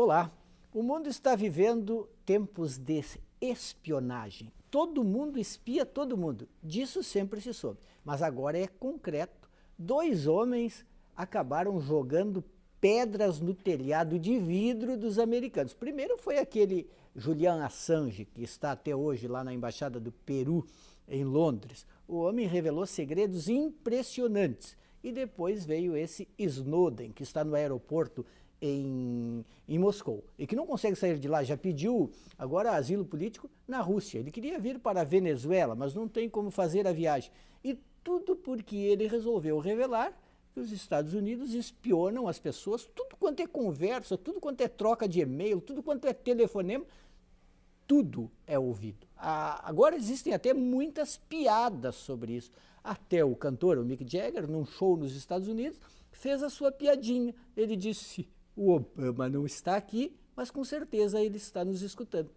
Olá, o mundo está vivendo tempos de espionagem. Todo mundo espia todo mundo, disso sempre se soube. Mas agora é concreto. 2 homens acabaram jogando pedras no telhado de vidro dos americanos. Primeiro foi aquele Julian Assange, que está até hoje lá na Embaixada do Peru, em Londres. O homem revelou segredos impressionantes. E depois veio esse Snowden, que está no aeroporto em Moscou e que não consegue sair de lá, já pediu agora asilo político na Rússia. Ele queria vir para a Venezuela, mas não tem como fazer a viagem. E tudo porque ele resolveu revelar que os Estados Unidos espionam as pessoas, tudo quanto é conversa, tudo quanto é troca de e-mail, tudo quanto é telefonema, tudo é ouvido. Agora existem até muitas piadas sobre isso. Até o cantor, o Mick Jagger, num show nos Estados Unidos, fez a sua piadinha. Ele disse: o Obama não está aqui, mas com certeza ele está nos escutando.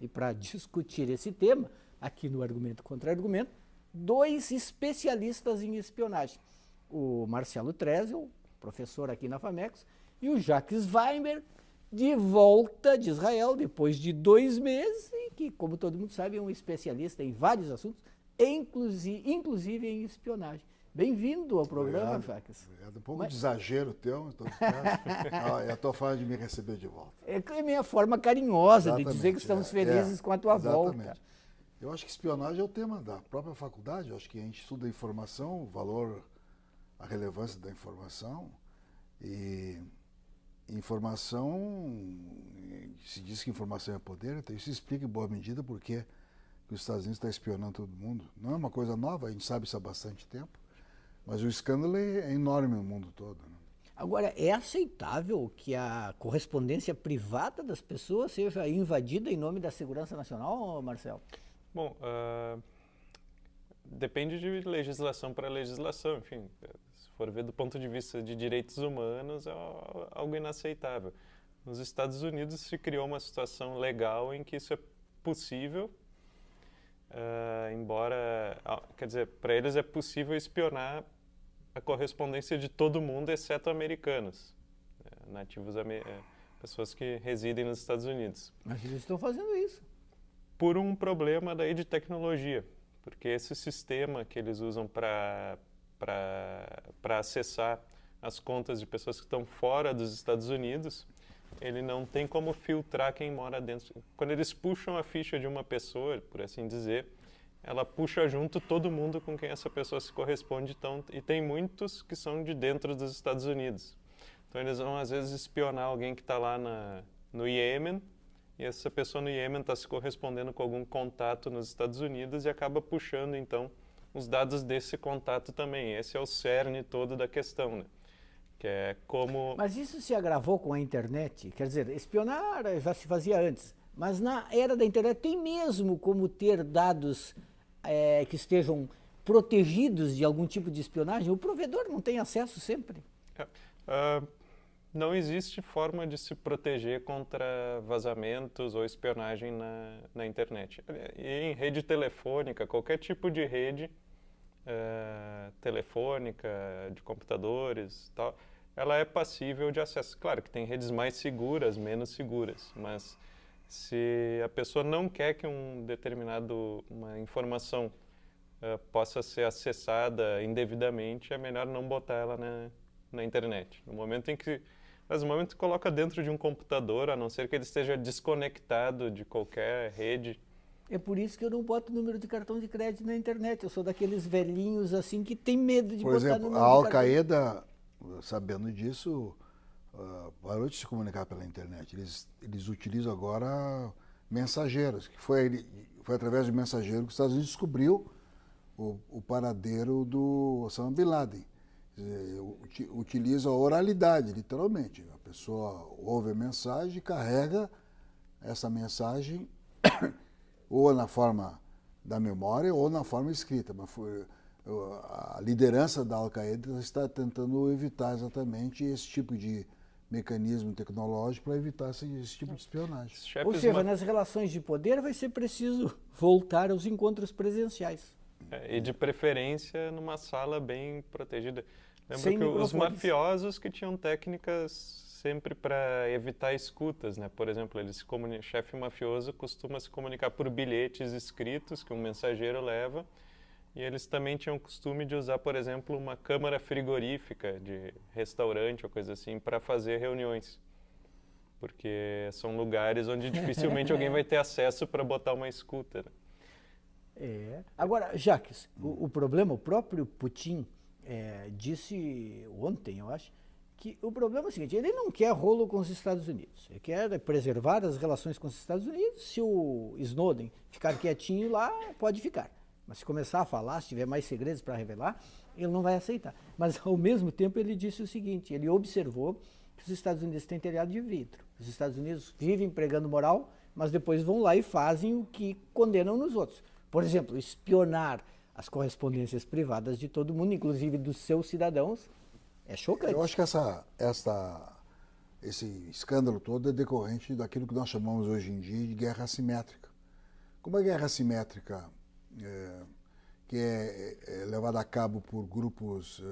E para discutir esse tema, aqui no Argumento contra Argumento, 2 especialistas em espionagem. O Marcelo Trezel, professor aqui na FAMEX, e o Jacques Weinberg, de volta de Israel, depois de 2 meses, e que, como todo mundo sabe, é um especialista em vários assuntos, inclusive em espionagem. Bem-vindo ao programa, Jacques. Obrigado. Um pouco de exagero teu, em todo caso. É a tua forma de me receber de volta. É a minha forma carinhosa de dizer que estamos felizes com a tua volta. Eu acho que espionagem é o tema da própria faculdade. Eu acho que a gente estuda a informação, o valor, a relevância da informação. E informação, se diz que informação é poder, então isso explica em boa medida por que os Estados Unidos estão espionando todo mundo. Não é uma coisa nova, a gente sabe isso há bastante tempo. Mas o escândalo é enorme no mundo todo. Né? Agora, é aceitável que a correspondência privada das pessoas seja invadida em nome da segurança nacional, Marcelo? Bom, depende de legislação para legislação. Enfim, se for ver do ponto de vista de direitos humanos, é algo inaceitável. Nos Estados Unidos se criou uma situação legal em que isso é possível, embora, quer dizer, para eles é possível espionar a correspondência de todo mundo, exceto americanos, nativos, pessoas que residem nos Estados Unidos. Mas eles estão fazendo isso. Por um problema daí de tecnologia, porque esse sistema que eles usam para acessar as contas de pessoas que estão fora dos Estados Unidos, ele não tem como filtrar quem mora dentro. Quando eles puxam a ficha de uma pessoa, por assim dizer, ela puxa junto todo mundo com quem essa pessoa se corresponde, e tem muitos que são de dentro dos Estados Unidos. Então eles vão às vezes espionar alguém que está lá no Iêmen, e essa pessoa no Iêmen está se correspondendo com algum contato nos Estados Unidos e acaba puxando então os dados desse contato também. Esse é o cerne todo da questão, né? Que é como... Mas isso se agravou com a internet? Quer dizer, espionar já se fazia antes, mas na era da internet tem mesmo como ter dados que estejam protegidos de algum tipo de espionagem? O provedor não tem acesso sempre? Não existe forma de se proteger contra vazamentos ou espionagem na internet. E em rede telefônica, qualquer tipo de rede telefônica, de computadores, tal, ela é passível de acesso. Claro que tem redes mais seguras, menos seguras, mas se a pessoa não quer que uma informação possa ser acessada indevidamente, é melhor não botar ela na internet. No momento que coloca dentro de um computador, a não ser que ele esteja desconectado de qualquer rede. É por isso que eu não boto número de cartão de crédito na internet. Eu sou daqueles velhinhos assim que tem medo de botar número de cartão. Por exemplo, a Al-Qaeda, sabendo disso, parou de se comunicar pela internet. Eles utilizam agora mensageiros, que foi através de mensageiro que os Estados Unidos descobriu o paradeiro do Osama Bin Laden. Utiliza a oralidade, literalmente. A pessoa ouve a mensagem e carrega essa mensagem ou na forma da memória ou na forma escrita. Mas a liderança da Al-Qaeda está tentando evitar exatamente esse tipo de mecanismo tecnológico para evitar esse tipo de espionagem. Ou seja, nas relações de poder vai ser preciso voltar aos encontros presenciais. E de preferência numa sala bem protegida. Lembra que os mafiosos que tinham técnicas sempre para evitar escutas, né? Por exemplo, o chefe mafioso costuma se comunicar por bilhetes escritos que um mensageiro leva, e eles também tinham o costume de usar, por exemplo, uma câmara frigorífica de restaurante ou coisa assim para fazer reuniões, porque são lugares onde dificilmente alguém vai ter acesso para botar uma escuta, né? Agora, Jacques, o problema, o próprio Putin disse ontem, eu acho, que o problema é o seguinte: ele não quer rolo com os Estados Unidos, ele quer preservar as relações com os Estados Unidos. Se o Snowden ficar quietinho lá, pode ficar. Mas se começar a falar, se tiver mais segredos para revelar, ele não vai aceitar. Mas, ao mesmo tempo, ele disse o seguinte: ele observou que os Estados Unidos têm telhado de vidro. Os Estados Unidos vivem pregando moral, mas depois vão lá e fazem o que condenam nos outros. Por exemplo, espionar as correspondências privadas de todo mundo, inclusive dos seus cidadãos, é chocante. Eu acho que esse escândalo todo é decorrente daquilo que nós chamamos hoje em dia de guerra assimétrica. Como a guerra assimétrica que é levada a cabo por grupos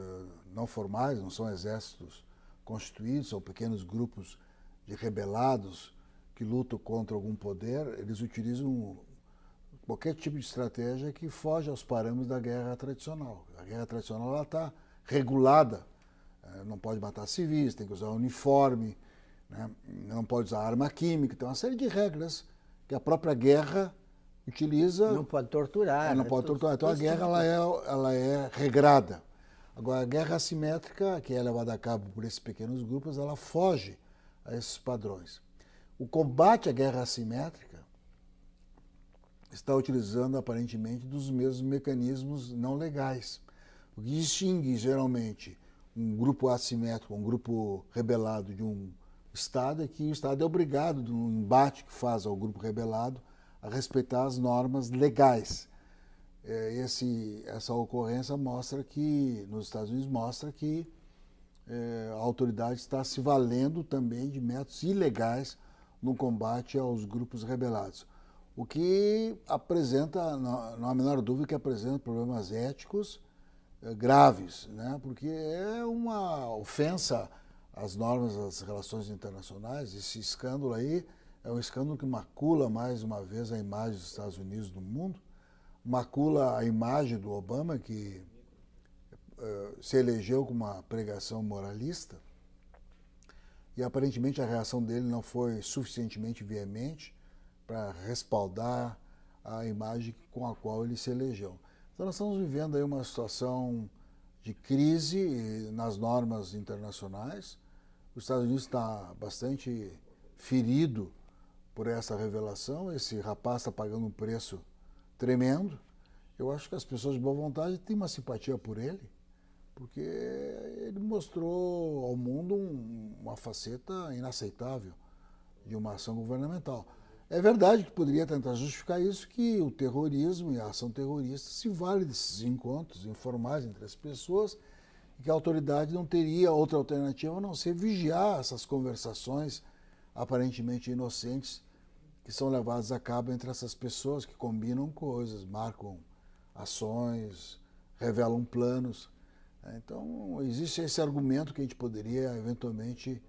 não formais, não são exércitos constituídos, são pequenos grupos de rebelados que lutam contra algum poder, eles utilizam qualquer tipo de estratégia que foge aos parâmetros da guerra tradicional. A guerra tradicional está regulada, não pode matar civis, tem que usar uniforme, né? Não pode usar arma química, tem uma série de regras que a própria guerra utiliza. Não pode torturar. Não pode torturar. Então a guerra ela é regrada. Agora, a guerra assimétrica, que é levada a cabo por esses pequenos grupos, ela foge a esses padrões. O combate à guerra assimétrica está utilizando, aparentemente, dos mesmos mecanismos não legais. O que distingue, geralmente, um grupo assimétrico, um grupo rebelado de um Estado, é que o Estado é obrigado, no embate que faz ao grupo rebelado, a respeitar as normas legais. Essa ocorrência mostra que, nos Estados Unidos, mostra que a autoridade está se valendo também de métodos ilegais no combate aos grupos rebelados. O que apresenta, não há a menor dúvida que apresenta problemas éticos graves, né? Porque é uma ofensa às normas das relações internacionais. Esse escândalo aí é um escândalo que macula mais uma vez a imagem dos Estados Unidos no mundo, macula a imagem do Obama, que se elegeu com uma pregação moralista, e aparentemente a reação dele não foi suficientemente veemente para respaldar a imagem com a qual ele se elegeu. Então nós estamos vivendo aí uma situação de crise nas normas internacionais. Os Estados Unidos está bastante ferido por essa revelação. Esse rapaz está pagando um preço tremendo. Eu acho que as pessoas de boa vontade têm uma simpatia por ele, porque ele mostrou ao mundo uma faceta inaceitável de uma ação governamental. É verdade que poderia tentar justificar isso, que o terrorismo e a ação terrorista se vale desses encontros informais entre as pessoas, e que a autoridade não teria outra alternativa a não ser vigiar essas conversações aparentemente inocentes que são levadas a cabo entre essas pessoas que combinam coisas, marcam ações, revelam planos. Então, existe esse argumento que a gente poderia eventualmente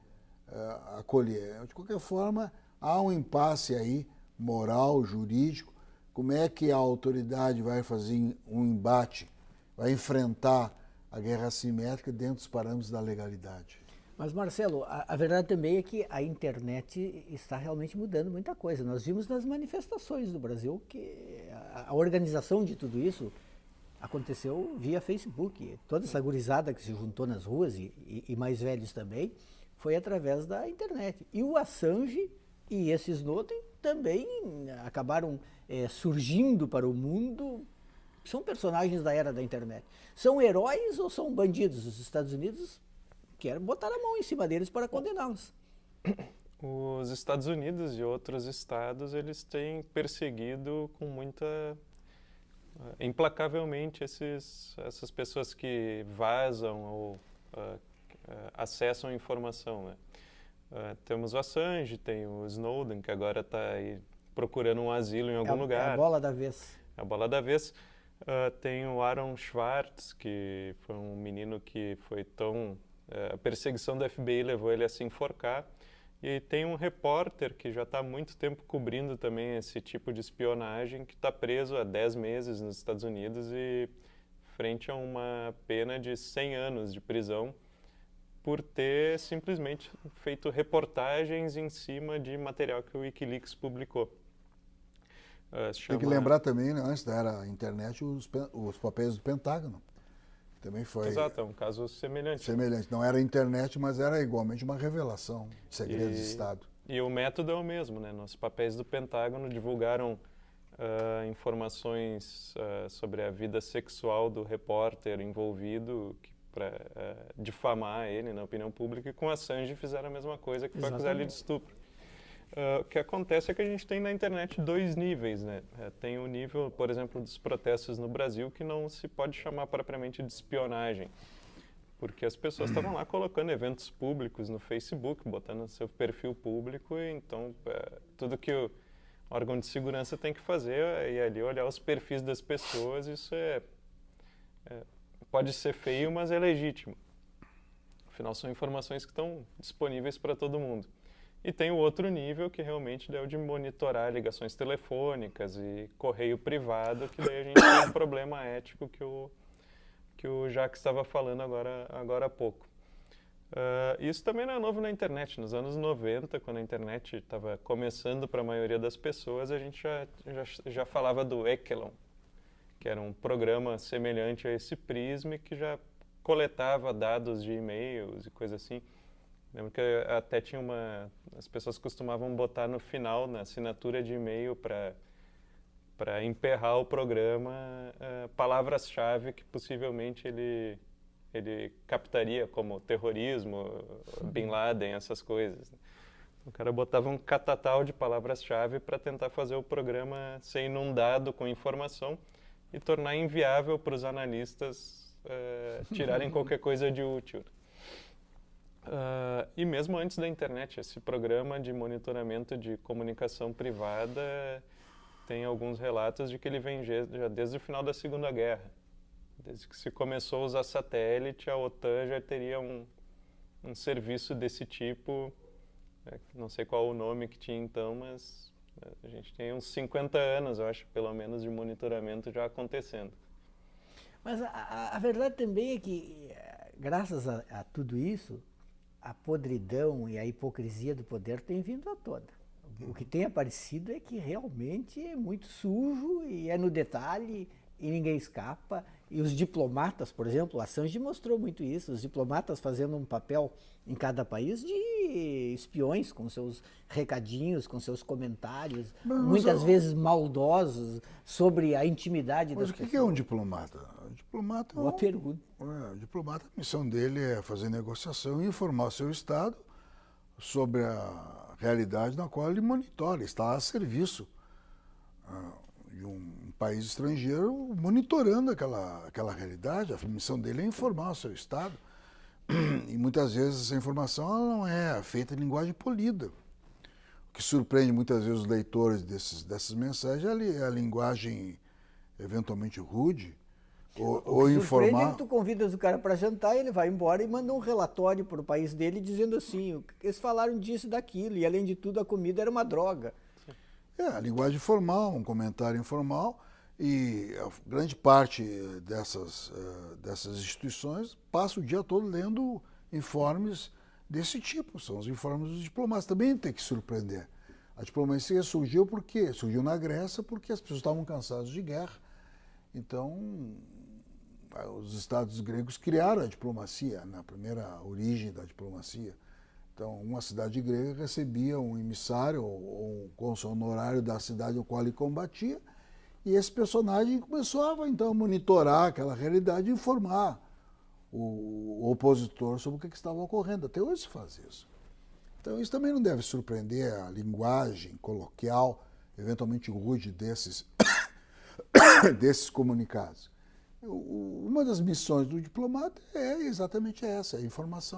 acolher. De qualquer forma, há um impasse aí, moral, jurídico. Como é que a autoridade vai fazer um embate, vai enfrentar a guerra assimétrica dentro dos parâmetros da legalidade? Mas, Marcelo, a verdade também é que a internet está realmente mudando muita coisa. Nós vimos nas manifestações do Brasil que a organização de tudo isso aconteceu via Facebook. Toda essa gurizada que se juntou nas ruas, e mais velhos também, foi através da internet. E o Assange e esse Snowden também acabaram surgindo para o mundo. São personagens da era da internet. São heróis ou são bandidos? Os Estados Unidos querem botar a mão em cima deles para condená-los. Os Estados Unidos e outros estados, eles têm perseguido com muita... implacavelmente essas pessoas que vazam ou acessam informação, né? Temos o Assange, tem o Snowden, que agora está aí procurando um asilo em algum lugar. É a bola da vez. É a bola da vez. Tem o Aaron Swartz, que foi um menino que foi tão A perseguição do FBI levou ele a se enforcar. E tem um repórter que já está há muito tempo cobrindo também esse tipo de espionagem, que está preso há 10 meses nos Estados Unidos e frente a uma pena de 100 anos de prisão por ter simplesmente feito reportagens em cima de material que o Wikileaks publicou. Tem que lembrar também, né, antes da era internet, os papéis do Pentágono. Também foi... Exato, é um caso semelhante. Semelhante. Não era internet, mas era igualmente uma revelação de segredos de Estado. E o método é o mesmo, né? Nos papéis do Pentágono divulgaram informações sobre a vida sexual do repórter envolvido para difamar ele na opinião pública, e com Assange fizeram a mesma coisa, que foi acusar ele de estupro. O que acontece é que a gente tem na internet 2 níveis, né? Tem o nível, por exemplo, dos protestos no Brasil, que não se pode chamar propriamente de espionagem, porque as pessoas estavam lá colocando eventos públicos no Facebook, botando seu perfil público, e então tudo que o órgão de segurança tem que fazer é ir ali olhar os perfis das pessoas. Isso pode ser feio, mas é legítimo. Afinal, são informações que estão disponíveis para todo mundo. E tem o outro nível, que realmente é o de monitorar ligações telefônicas e correio privado, que daí a gente tem um problema ético que o Jacques estava falando agora há pouco. Isso também não é novo na internet. Nos anos 90, quando a internet estava começando para a maioria das pessoas, a gente já falava do Echelon, que era um programa semelhante a esse Prism, que já coletava dados de e-mails e coisa assim. Lembro que até tinha as pessoas costumavam botar no final, na assinatura de e-mail, para emperrar o programa, palavras-chave que possivelmente ele captaria, como terrorismo, Bin Laden, essas coisas. O cara botava um catatal de palavras-chave para tentar fazer o programa ser inundado com informação e tornar inviável para os analistas tirarem qualquer coisa de útil. E mesmo antes da internet, esse programa de monitoramento de comunicação privada tem alguns relatos de que ele vem já desde o final da Segunda Guerra. Desde que se começou a usar satélite, a OTAN já teria um serviço desse tipo, não sei qual o nome que tinha então, mas a gente tem uns 50 anos, eu acho, pelo menos, de monitoramento já acontecendo. Mas a verdade também é que, graças a tudo isso, a podridão e a hipocrisia do poder tem vindo à tona. O que tem aparecido é que realmente é muito sujo e é no detalhe e ninguém escapa. E os diplomatas, por exemplo, a Assange mostrou muito isso, os diplomatas fazendo um papel em cada país de espiões, com seus recadinhos, com seus comentários, muitas vezes maldosos, sobre a intimidade das pessoas. Mas o que é um diplomata? Um diplomata Boa pergunta. O diplomata, a missão dele é fazer negociação e informar o seu Estado sobre a realidade na qual ele monitora, está a serviço de um país estrangeiro, monitorando aquela realidade. A missão dele é informar o seu Estado. E muitas vezes essa informação ela não é feita em linguagem polida. O que surpreende muitas vezes os leitores dessas mensagens é a linguagem eventualmente rude, ou informar. É que tu convidas o cara para jantar, ele vai embora e manda um relatório para o país dele dizendo assim, eles falaram disso e daquilo, e além de tudo a comida era uma droga. A linguagem formal, um comentário informal, e a grande parte dessas instituições passa o dia todo lendo informes desse tipo, são os informes dos diplomatas. Também tem que surpreender. A diplomacia surgiu por quê? Surgiu na Grécia porque as pessoas estavam cansadas de guerra. Então, os estados gregos criaram a diplomacia, na primeira origem da diplomacia. Então, uma cidade grega recebia um emissário ou um cônsul honorário da cidade ao qual ele combatia, e esse personagem começava, então, a monitorar aquela realidade e informar o opositor sobre o que estava ocorrendo. Até hoje se faz isso. Então, isso também não deve surpreender a linguagem coloquial, eventualmente rude desses comunicados. Uma das missões do diplomata é exatamente essa, a informação.